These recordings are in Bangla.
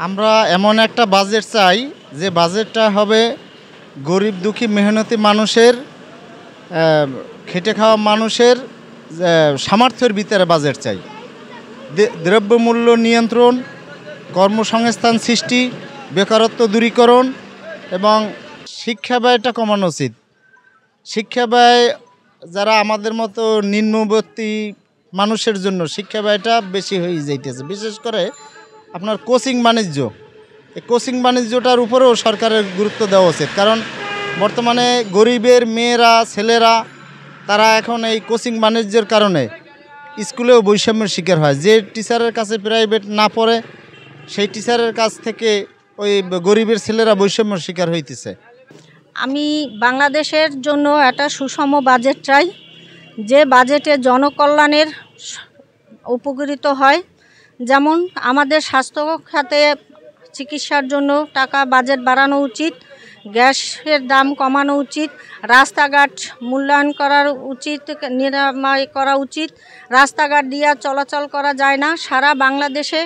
আমরা এমন একটা বাজেট চাই যে বাজেটটা হবে গরিব দুঃখী মেহনতি মানুষের, খেটে খাওয়া মানুষের সামর্থ্যের ভিতরে বাজেট চাই। দ্রব্যমূল্য নিয়ন্ত্রণ, কর্মসংস্থান সৃষ্টি, বেকারত্ব দূরীকরণ এবং শিক্ষা ব্যয়টা কমানো উচিত। শিক্ষা ব্যয় যারা আমাদের মতো নিম্নবর্তী মানুষের জন্য শিক্ষা ব্যয়টা বেশি হয়ে যাইতেছে, বিশেষ করে আপনার কোচিং বাণিজ্য। এই কোচিং বাণিজ্যটার উপরেও সরকারের গুরুত্ব দেওয়া উচিত, কারণ বর্তমানে গরিবের মেয়েরা ছেলেরা তারা এখন এই কোচিং বাণিজ্যের কারণে স্কুলেও বৈষম্যের শিকার হয়। যে টিচারের কাছে প্রাইভেট না পড়ে সেই টিচারের কাছ থেকে ওই গরিবের ছেলেরা বৈষম্যের শিকার হইতেছে। আমি বাংলাদেশের জন্য একটা সুষম বাজেট চাই, যে বাজেটে জনকল্যাণের উপকৃত হয়। যেমন আমাদের স্বাস্থ্য খাতে চিকিৎসার জন্য টাকা বাজেট বাড়ানো উচিত, গ্যাসের দাম কমানো উচিত, রাস্তাঘাট মূল্যায়ন করা উচিত, নিরাময় করা উচিত। রাস্তাঘাট দিয়ে চলাচল করা যায় না। সারা বাংলাদেশে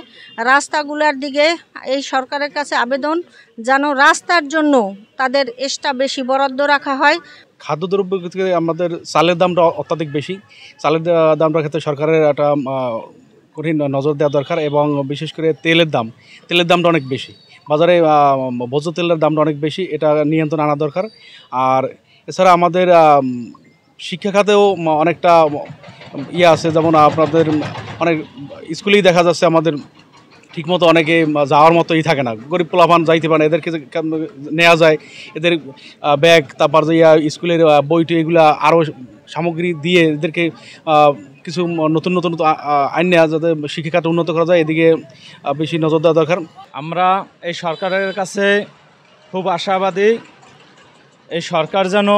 রাস্তাগুলোর দিকে এই সরকারের কাছে আবেদন, যেন রাস্তার জন্য তাদের এক্সট্রা বেশি বরাদ্দ রাখা হয়। খাদ্যদ্রব্য ক্ষেত্রে আমাদের চালের দামটা অত্যাধিক বেশি। চালের দামটার ক্ষেত্রে সরকারের একটা কঠিন নজর দেওয়া দরকার, এবং বিশেষ করে তেলের দামটা অনেক বেশি। বাজারে ভোজ্য তেলের দামটা অনেক বেশি, এটা নিয়ন্ত্রণ আনা দরকার। আর এছাড়া আমাদের শিক্ষা খাতেও অনেকটা আছে, যেমন আপনাদের অনেক স্কুলেই দেখা যাচ্ছে আমাদের ঠিকমতো অনেকে যাওয়ার মতোই থাকে না, গরিব পোলাপান যাইতে পারে না, এদেরকে নেওয়া যায়, এদের ব্যাগ, তারপর যে স্কুলের বইটি, এগুলো আরও সামগ্রী দিয়ে এদেরকে কিছু নতুন নতুন আইন নেওয়া, যাতে শিক্ষাখাত উন্নত করা যায়, এদিকে বেশি নজর দেওয়া দরকার। আমরা এই সরকারের কাছে খুব আশাবাদী, এই সরকার যেন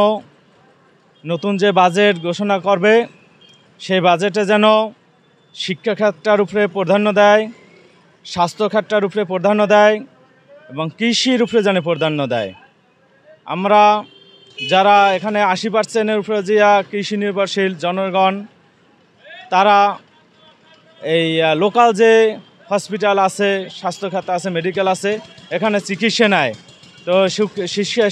নতুন যে বাজেট ঘোষণা করবে সেই বাজেটে যেন শিক্ষা খাতটার উপরে প্রাধান্য দেয়, স্বাস্থ্য খাতটার উপরে প্রাধান্য দেয় এবং কৃষির উপরে যেন প্রাধান্য দেয়। আমরা যারা এখানে 80%-এর উপরে যে কৃষি নির্ভরশীল জনগণ, তারা এই লোকাল যে হসপিটাল আছে, স্বাস্থ্য খাত আছে, মেডিকেল আছে, এখানে চিকিৎসা নেয়। তো শিক্ষা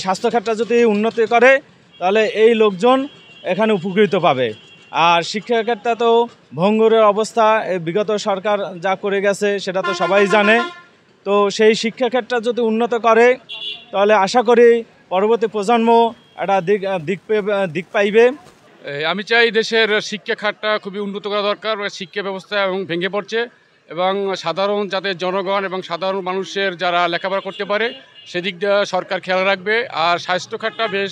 স্বাস্থ্য খাতটা যদি উন্নতি করে তাহলে এই লোকজন এখানে উপকৃত পাবে। আর শিক্ষা খাতটা তো ভঙ্গুরের অবস্থা, বিগত সরকার যা করে গেছে সেটা তো সবাই জানে। তো সেই শিক্ষা খাতটা যদি উন্নত করে তাহলে আশা করি পরবর্তী প্রজন্ম একটা দিক পাইবে। আমি চাই দেশের শিক্ষা খাতটা খুবই উন্নত করা দরকার। শিক্ষা ব্যবস্থা এবং ভেঙে পড়ছে, এবং সাধারণ যাতে জনগণ এবং সাধারণ মানুষের যারা লেখাপড়া করতে পারে সেদিকটা সরকার খেয়াল রাখবে। আর স্বাস্থ্য খাতটা বেশ,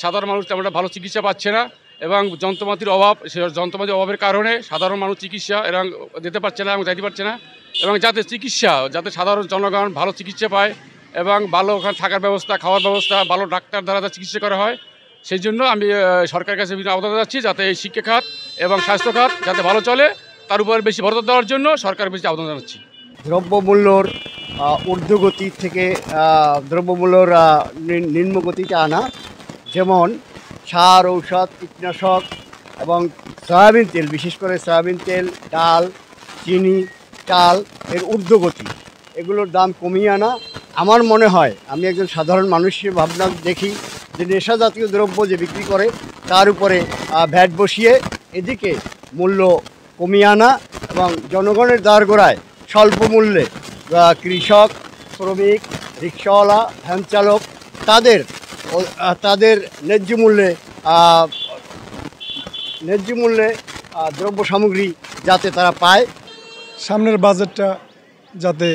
সাধারণ মানুষ তেমন ভালো চিকিৎসা পাচ্ছে না, এবং যন্ত্রপাতির অভাব, সে যন্ত্রপাতির অভাবের কারণে সাধারণ মানুষ চিকিৎসা এরা যেতে পারছে না এবং যাইতে পারছে না। এবং যাতে সাধারণ জনগণ ভালো চিকিৎসা পায় এবং ভালো ওখানে থাকার ব্যবস্থা, খাওয়ার ব্যবস্থা, ভালো ডাক্তার দ্বারা চিকিৎসা করা হয়, সেই জন্য আমি সরকারের কাছে বিভিন্ন আবেদন জানাচ্ছি, যাতে এই শিক্ষা খাত এবং স্বাস্থ্য খাত যাতে ভালো চলে, তার উপর বেশি বরাদ্দ দেওয়ার জন্য সরকারের বেশি আবেদন জানাচ্ছি। দ্রব্যমূল্যর ঊর্ধ্বগতি থেকে দ্রব্যমূল্যর নিম্নগতিতে আনা, যেমন সার, ঔষধ, কীটনাশক এবং সয়াবিন তেল, বিশেষ করে সয়াবিন তেল, ডাল, চিনি, চাল এর ঊর্ধ্বগতি, এগুলোর দাম কমিয়ে আনা। আমার মনে হয়, আমি একজন সাধারণ মানুষের ভাবনা দেখি যে নেশা জাতীয় দ্রব্য যে বিক্রি করে তার উপরে ভ্যাট বসিয়ে এদিকে মূল্য কমিয়ে আনা, এবং জনগণের দ্বারগোড়ায় স্বল্প মূল্যে কৃষক, শ্রমিক, রিক্সাওয়ালা, ভ্যান চালক তাদের ন্যায্য মূল্যে দ্রব্য সামগ্রী যাতে তারা পায়। সামনের বাজেটটা যাতে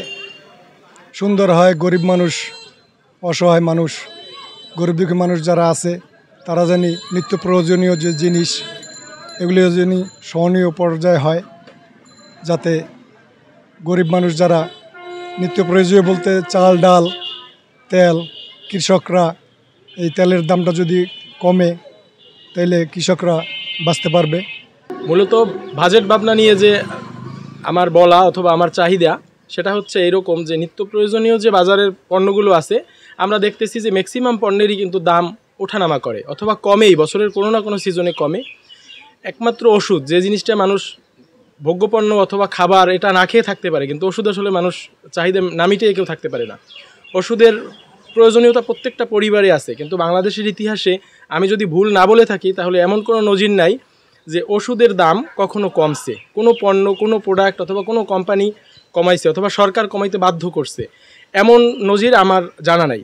সুন্দর হয়, গরিব মানুষ, অসহায় মানুষ, গরিব দুঃখী মানুষ যারা আছে তারা জানি নিত্য প্রয়োজনীয় যে জিনিস এগুলি জানি সহনীয় পর্যায়ে হয়, যাতে গরিব মানুষ যারা নিত্য প্রয়োজনীয় বলতে চাল, ডাল, তেল, কৃষকরা এই তেলের দামটা যদি কমে তাহলে কৃষকরা বাঁচতে পারবে। মূলত বাজেট ভাবনা নিয়ে যে আমার বলা অথবা আমার চাহিদা সেটা হচ্ছে এরকম যে নিত্য প্রয়োজনীয় যে বাজারের পণ্যগুলো আছে, আমরা দেখতেছি যে ম্যাক্সিমাম পণ্যেরই কিন্তু দাম ওঠানামা করে অথবা কমেই, বছরের কোনো না কোনো সিজনে কমে। একমাত্র ওষুধ, যে জিনিসটা মানুষ ভোগ্যপণ্য অথবা খাবার এটা না খেয়ে থাকতে পারে, কিন্তু ওষুধ আসলে মানুষ চাহিদা না মিটিয়ে কেউ থাকতে পারে না। ওষুধের প্রয়োজনীয়তা প্রত্যেকটা পরিবারে আছে, কিন্তু বাংলাদেশের ইতিহাসে আমি যদি ভুল না বলে থাকি তাহলে এমন কোনো নজির নাই যে ওষুধের দাম কখনো কমছে, কোনো পণ্য, কোনো প্রোডাক্ট অথবা কোনো কোম্পানি কমাইছে অথবা সরকার কমাইতে বাধ্য করছে, এমন নজির আমার জানা নাই।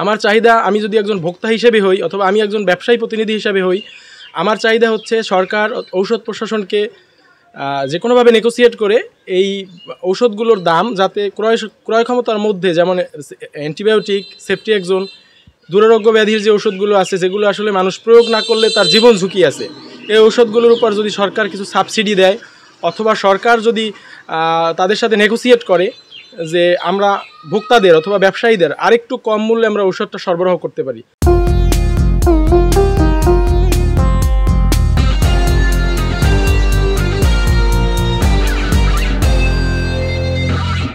আমার চাহিদা, আমি যদি একজন ভোক্তা হিসেবে হই অথবা আমি একজন ব্যবসায়ী প্রতিনিধি হিসেবে হই, আমার চাহিদা হচ্ছে সরকার ঔষধ প্রশাসনকে যে কোনোভাবে নেগোসিয়েট করে এই ঔষধগুলোর দাম যাতে ক্রয় ক্ষমতার মধ্যে, যেমন অ্যান্টিবায়োটিক, সেফটিএক্সোন, দুরারোগ্য ব্যাধির যে ওষুধগুলো আছে যেগুলো আসলে মানুষ প্রয়োগ না করলে তার জীবন ঝুঁকি আছে, এই ঔষধগুলোর উপর যদি সরকার কিছু সাবসিডি দেয় অথবা সরকার যদি তাদের সাথে নেগোসিয়েট করে যে আমরা ভোক্তাদের অথবা ব্যবসায়ীদের আরেকটু কম মূল্যে আমরা ঔষধটা সরবরাহ করতে পারি।